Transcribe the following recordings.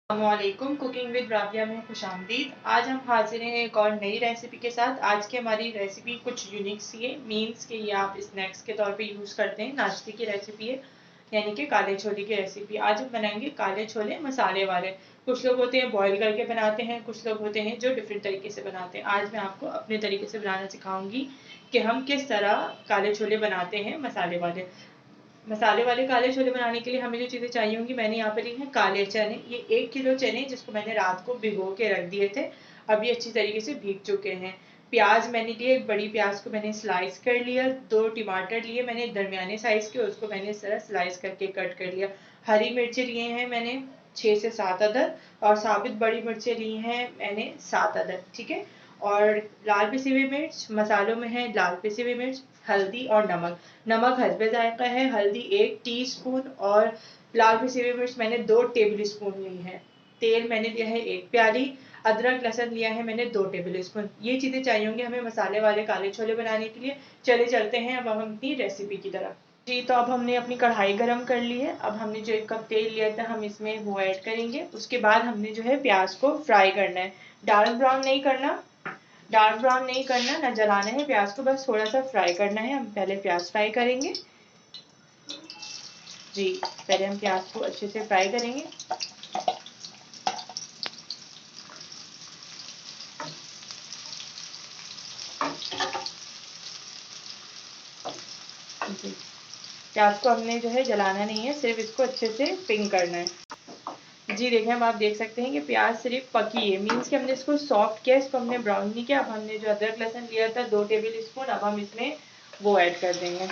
अस्सलामुअलैकुम। Cooking with Rabia में खुशामदीद। आज हम हाजिर हैं एक और नई रेसिपी के साथ। आज की हमारी रेसिपी कुछ यूनिक सी है, मीन्स कि ये आप स्नैक्स के तौर पे यूज़ करते हैं। नाश्ते की रेसिपी है, यानी कि काले छोले की रेसिपी। आज हम बनाएंगे काले छोले मसाले वाले। कुछ लोग होते हैं बॉईल करके बनाते हैं, कुछ लोग होते हैं जो डिफरेंट तरीके से बनाते हैं। आज मैं आपको अपने तरीके से बनाना सिखाऊंगी कि हम किस तरह काले छोले बनाते हैं मसाले वाले। मसाले वाले काले छोले बनाने के लिए हमें जो चीज़ें चाहिए होंगी, मैंने यहाँ पे ली हैं काले चने। ये 1 किलो चने जिसको मैंने रात को भिगो के रख दिए थे, अभी अच्छी तरीके से भीग चुके हैं। प्याज मैंने लिए, एक बड़ी प्याज को मैंने स्लाइस कर लिया। 2 टमाटर लिए मैंने दरमियाने साइज के, उसको मैंने इस तरह स्लाइस करके कट कर लिया। हरी मिर्ची लिए हैं मैंने 6 से 7 अदद, और साबित बड़ी मिर्चें ली हैं मैंने 7 अदद। ठीक है। और लाल पिसी हुई मिर्च, मसालों में है लाल पिसी हुई मिर्च, हल्दी और नमक। नमक हस्बे जायका है, हल्दी 1 टीस्पून और लाल पिसी हुई मिर्च मैंने 2 टेबल स्पून ली है। तेल मैंने लिया है 1 प्याली। अदरक लहसुन लिया है मैंने 2 टेबल स्पून। ये चीज़ें चाहिए होंगी हमें मसाले वाले काले छोले बनाने के लिए। चले चलते हैं अब हम अपनी रेसिपी की तरफ। जी, तो अब हमने अपनी कढ़ाई गरम कर ली है। अब हमने जो 1 कप तेल लिया था हम इसमें वो ऐड करेंगे। उसके बाद हमने जो है प्याज को फ्राई करना है। डार्क ब्राउन नहीं करना, डार्क ब्राउन नहीं करना, ना जलाना है प्याज को, बस थोड़ा सा फ्राई करना है। हम पहले प्याज फ्राई करेंगे। जी, पहले हम प्याज को अच्छे से फ्राई करेंगे। जी, प्याज को हमने जो है जलाना नहीं है, सिर्फ इसको अच्छे से पिंक करना है। जी देखें, अब आप देख सकते हैं कि प्याज सिर्फ पकी है, मीन्स कि हमने इसको सॉफ्ट किया, इसको हमने ब्राउन नहीं किया। अब हमने जो अदरक लहसुन लिया था 2 टेबल स्पून, अब हम इसमें वो ऐड कर देंगे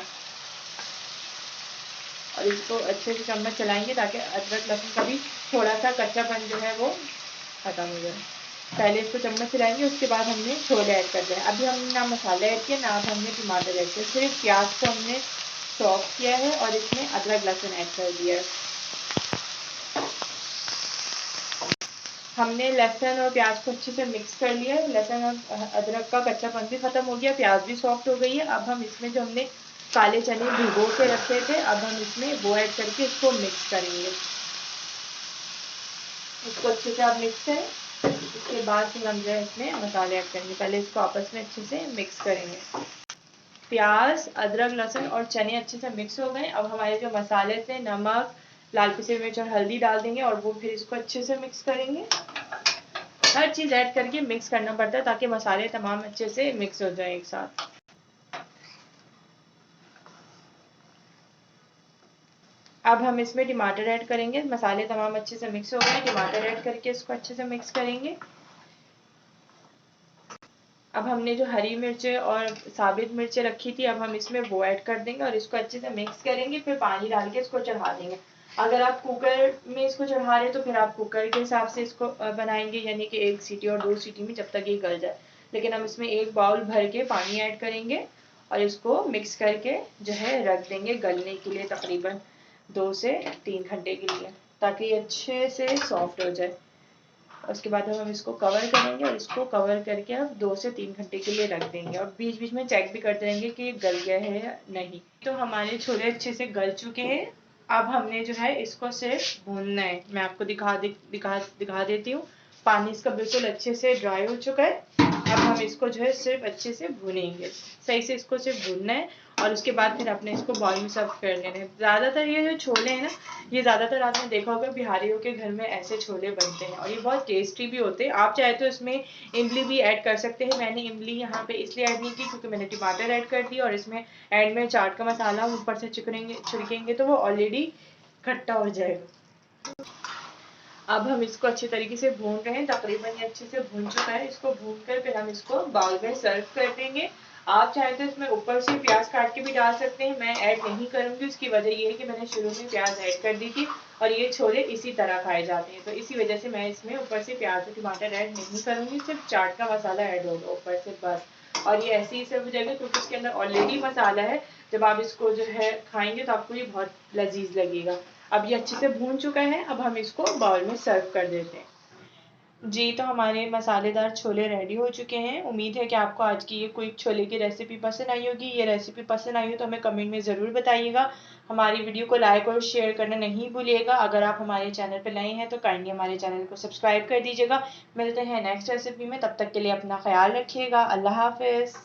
और इसको अच्छे से चम्मच चलाएंगे ताकि अदरक लहसुन का भी थोड़ा सा कच्चापन जो है वो खत्म हो जाए। पहले इसको चम्मच चलाएंगे, उसके बाद हमने छोले ऐड कर दिया। अभी हमने ना मसाले ऐड किया, ना अब हमने टमाटर ऐड किया, सिर्फ प्याज को हमने सॉफ्ट किया है और इसमें अदरक लहसुन ऐड कर दिया है। हमने लहसुन और प्याज को अच्छे से मिक्स कर लिया है। लहसुन और अदरक का कच्चापन भी खत्म हो गया, प्याज भी सॉफ्ट हो गई है। अब हम इसमें जो हमने काले चने भिगो के रखे थे, अब हम इसमें वो ऐड करके इसको मिक्स करेंगे। इसको अच्छे से आप मिक्स करें। उसके बाद फिर हम जो है इसमें मसाले ऐड करेंगे। पहले इसको आपस में अच्छे से मिक्स करेंगे। प्याज, अदरक, लहसुन और चने अच्छे से मिक्स हो गए। अब हमारे जो मसाले थे, नमक, लाल पिसी मिर्च और हल्दी डाल देंगे और वो फिर इसको अच्छे से मिक्स करेंगे। हर चीज़ ऐड करके मिक्स करना पड़ता है ताकि मसाले तमाम अच्छे से मिक्स हो जाए एक साथ। अब हम इसमें टमाटर ऐड करेंगे। मसाले तमाम अच्छे से मिक्स हो गए, टमाटर ऐड करके इसको अच्छे से मिक्स करेंगे। अब हमने जो हरी मिर्चें और साबित मिर्चें रखी थी, अब हम इसमें वो ऐड कर देंगे और इसको अच्छे से मिक्स करेंगे। फिर पानी डाल के इसको चढ़ा देंगे। अगर आप कुकर में इसको चढ़ा रहे तो फिर आप कुकर के हिसाब से इसको बनाएंगे, यानी कि 1 सीटी और 2 सीटी में जब तक ये गल जाए। लेकिन हम इसमें 1 बाउल भर के पानी ऐड करेंगे और इसको मिक्स करके जो है रख देंगे गलने के लिए, तकरीबन 2 से 3 घंटे के लिए, ताकि ये अच्छे से सॉफ्ट हो जाए। उसके बाद हम इसको कवर करेंगे और इसको कवर करके अब 2 से 3 घंटे के लिए रख देंगे और बीच बीच में चेक भी करते रहेंगे कि ये गल गया है या नहीं। तो हमारे छोले अच्छे से गल चुके हैं। अब हमने जो है इसको सिर्फ भूनना है। मैं आपको दिखा देती हूँ। पानी इसका बिल्कुल अच्छे से ड्राई हो चुका है। अब हम इसको जो है सिर्फ अच्छे से भूनेंगे, सही से इसको सिर्फ भूनना है और उसके बाद फिर अपने इसको बॉल में सर्व कर लेना है। ज़्यादातर ये जो छोले हैं ना, ये ज़्यादातर आपने देखा होगा बिहारियों के घर में ऐसे छोले बनते हैं और ये बहुत टेस्टी भी होते हैं। आप चाहे तो इसमें इमली भी ऐड कर सकते हैं। मैंने इमली यहाँ पे इसलिए ऐड नहीं की क्योंकि मैंने टमाटर ऐड कर दिया और इसमें एंड में चाट का मसाला ऊपर से छिड़केंगे तो वो ऑलरेडी खट्टा हो जाएगा। अब हम इसको अच्छे तरीके से भून रहे हैं, तकरीबन ये अच्छे से भून चुका है। इसको भून कर फिर हम इसको बाउल में सर्व कर देंगे। आप चाहें तो इसमें ऊपर से प्याज काट के भी डाल सकते हैं, मैं ऐड नहीं करूंगी। उसकी वजह ये है कि मैंने शुरू में प्याज ऐड कर दी थी और ये छोले इसी तरह खाए जाते हैं, तो इसी वजह से मैं इसमें ऊपर से प्याज और टमाटर ऐड नहीं करूंगी। सिर्फ चाट का मसाला ऐड होगा ऊपर से बस, और ये ऐसे ही सर्व हो जाएगा क्योंकि इसके अंदर ऑलरेडी मसाला है। जब आप इसको जो है खाएंगे तो आपको ये बहुत लजीज लगेगा। अब ये अच्छे से भून चुका है, अब हम इसको बाउल में सर्व कर देते हैं। जी, तो हमारे मसालेदार छोले रेडी हो चुके हैं। उम्मीद है कि आपको आज की ये क्विक छोले की रेसिपी पसंद आई होगी। ये रेसिपी पसंद आई हो तो हमें कमेंट में ज़रूर बताइएगा। हमारी वीडियो को लाइक और शेयर करना नहीं भूलिएगा। अगर आप हमारे चैनल पर नए हैं तो काइंडली हमारे चैनल को सब्सक्राइब कर दीजिएगा। मिलते हैं नेक्स्ट रेसिपी में, तब तक के लिए अपना ख्याल रखिएगा। अल्लाह हाफ़िज़।